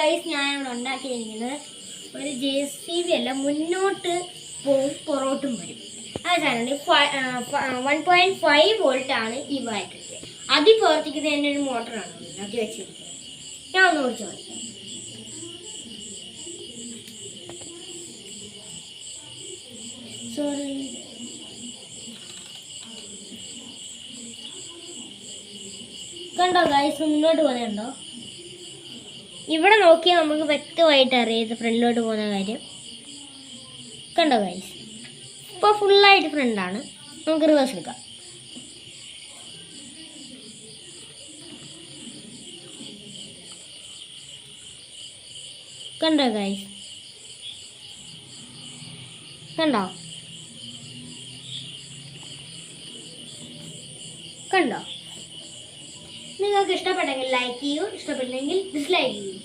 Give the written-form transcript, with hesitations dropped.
Guys ഞാനിവിടെ ഉണ്ടാക്കിയിരിക്കുന്നത് ഒരു JCB അല്ല, മുന്നോട്ട് പോവും പുറകോട്ടും വരും. അതാണ് 1.5 വോൾട്ടാണ് ഈ ബാറ്ററി. അതിൽ പ്രവർത്തിക്കുന്ന എൻ്റെ ഒരു മോട്ടറാണ് അത് വെച്ചിരിക്കുന്നത്. ഞാൻ ഒന്ന് ഓടിച്ചു നോക്കാം. സോറി, കണ്ടോ ഗൈസ്, മുന്നോട്ട് പോകുന്നുണ്ടോ? ഇവിടെ നോക്കിയാൽ നമുക്ക് വ്യക്തമായിട്ട് അറിയാം ഇത് ഫ്രണ്ടിലോട്ട് പോകുന്ന കാര്യം. കണ്ടോ ഗൈസ്, ഇപ്പോൾ ഫുള്ളായിട്ട് ഫ്രണ്ടാണ്. നമുക്ക് റിവേഴ്സ് എടുക്കാം. കണ്ടോ ഗൈസ്, കണ്ടോ കണ്ടോ? നിങ്ങൾക്ക് ഇഷ്ടപ്പെട്ടെങ്കിൽ ലൈക്ക് ചെയ്യൂ, ഇഷ്ടപ്പെട്ടില്ലെങ്കിൽ ഡിസ്ലൈക്ക് ചെയ്യൂ.